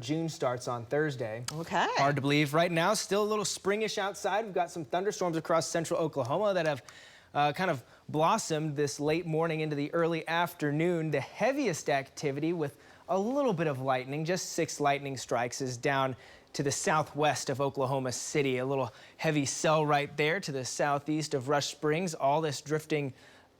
June starts on Thursday. Okay. Hard to believe. Right now, still a little springish outside. We've got some thunderstorms across central Oklahoma that have kind of blossomed this late morning into the early afternoon. The heaviest activity with a little bit of lightning, just 6 lightning strikes, is down to the southwest of Oklahoma City. A little heavy cell right there to the southeast of Rush Springs. All this drifting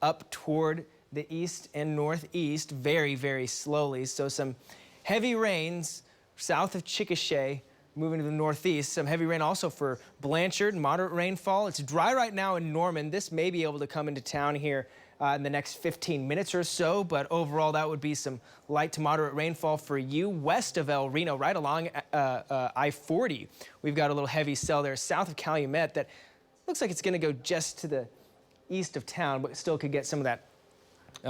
up toward the east and northeast very, very slowly. So some heavy rains south of Chickasha, moving to the northeast. Some heavy rain also for Blanchard, moderate rainfall. It's dry right now in Norman. This may be able to come into town here in the next 15 minutes or so, but overall that would be some light to moderate rainfall for you west of El Reno, right along I-40. We've got a little heavy cell there south of Calumet that looks like it's going to go just to the east of town, but still could get some of that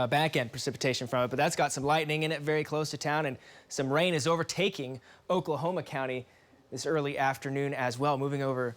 back-end precipitation from it. But that's got some lightning in it very close to town, and some rain is overtaking Oklahoma County this early afternoon as well, moving over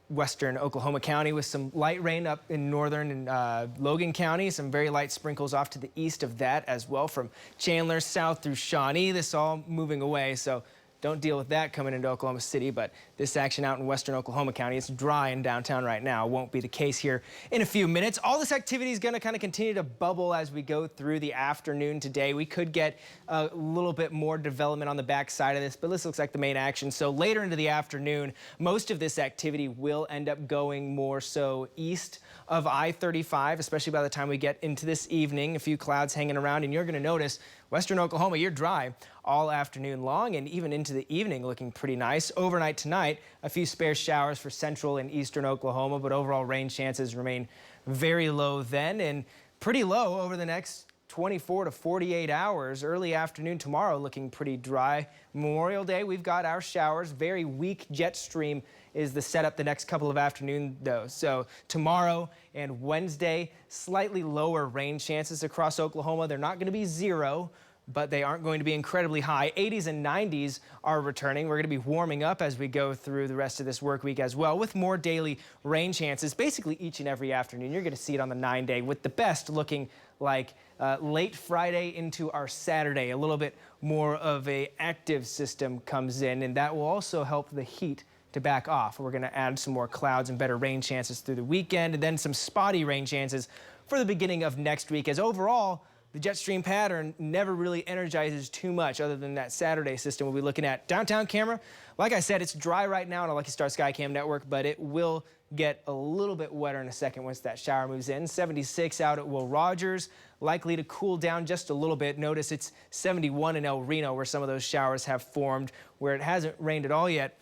western Oklahoma County with some light rain up in northern and Logan County. Some very light sprinkles off to the east of that as well from Chandler south through Shawnee. This all moving away, so don't deal with that coming into Oklahoma City, but this action out in western Oklahoma County, it's dry in downtown right now. Won't be the case here in a few minutes. All this activity is going to kind of continue to bubble as we go through the afternoon today. We could get a little bit more development on the back side of this, but this looks like the main action. So later into the afternoon, most of this activity will end up going more so east of I-35, especially by the time we get into this evening. A few clouds hanging around, and you're going to notice western Oklahoma, you're dry all afternoon long and even into the evening, looking pretty nice. Overnight tonight, a few spare showers for central and eastern Oklahoma, but overall rain chances remain very low then and pretty low over the next 24 to 48 hours. Early afternoon tomorrow looking pretty dry. Memorial Day, we've got our showers. Very weak jet stream is the setup the next couple of afternoons though. So tomorrow and Wednesday, slightly lower rain chances across Oklahoma. They're not going to be zero, but they aren't going to be incredibly high. 80s and 90s are returning. We're going to be warming up as we go through the rest of this work week as well, with more daily rain chances basically each and every afternoon. You're going to see it on the 9-day, with the best looking like late Friday into our Saturday. A little bit more of a active system comes in, and that will also help the heat to back off. We're going to add some more clouds and better rain chances through the weekend, and then some spotty rain chances for the beginning of next week, as overall the jet stream pattern never really energizes too much other than that Saturday system we'll be looking at. Downtown camera, like I said, it's dry right now on a Lucky Star Skycam network, but it will get a little bit wetter in a second once that shower moves in. 76 out at Will Rogers, likely to cool down just a little bit. Notice it's 71 in El Reno where some of those showers have formed. Where it hasn't rained at all yet,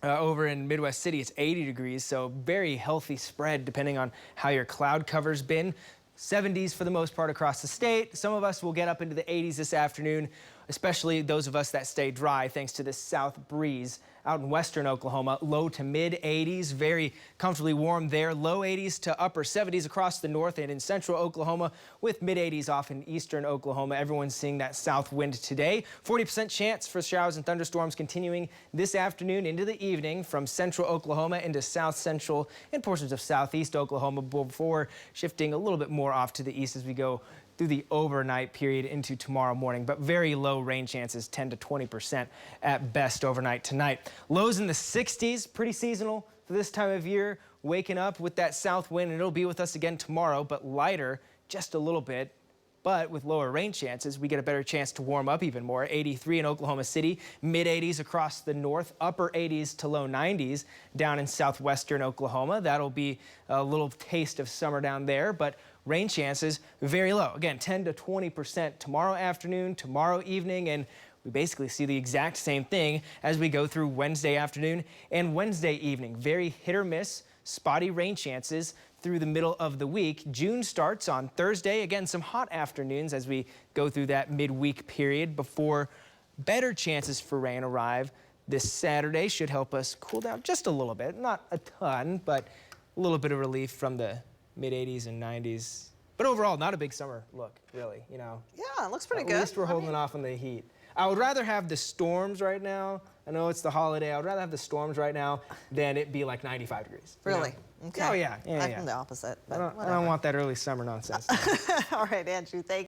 over in Midwest City, it's 80 degrees, so very healthy spread depending on how your cloud cover's been. 70s for the most part across the state. Some of us will get up into the 80s this afternoon, especially those of us that stay dry thanks to this south breeze out in western Oklahoma. Low to mid 80s, very comfortably warm there. Low 80s to upper 70s across the north and in central Oklahoma, with mid 80s off in eastern Oklahoma. Everyone's seeing that south wind today. 40% chance for showers and thunderstorms continuing this afternoon into the evening from central Oklahoma into south central and portions of southeast Oklahoma, before shifting a little bit more off to the east as we go through the overnight period into tomorrow morning. But very low rain chances, 10 to 20% at best overnight tonight. Lows in the 60s, pretty seasonal for this time of year, waking up with that south wind, and it'll be with us again tomorrow, but lighter just a little bit. But with lower rain chances, we get a better chance to warm up even more. 83 in Oklahoma City, mid 80s across the north, upper 80s to low 90s down in southwestern Oklahoma. That'll be a little taste of summer down there, but rain chances very low. Again, 10 to 20% tomorrow afternoon, tomorrow evening, and we basically see the exact same thing as we go through Wednesday afternoon and Wednesday evening. Very hit or miss, spotty rain chances through the middle of the week. June starts on Thursday. Again, some hot afternoons as we go through that midweek period before better chances for rain arrive this Saturday. Should help us cool down just a little bit. Not a ton, but a little bit of relief from the mid 80s and 90s. But overall, not a big summer look, really, you know. Yeah, it looks pretty good. At least we're holding off on the heat. I would rather have the storms right now. I know it's the holiday. I would rather have the storms right now than it be like 95 degrees. Really? You know? Okay. Oh, yeah. I'm the opposite. But I don't want that early summer nonsense. All right, Andrew, thank you.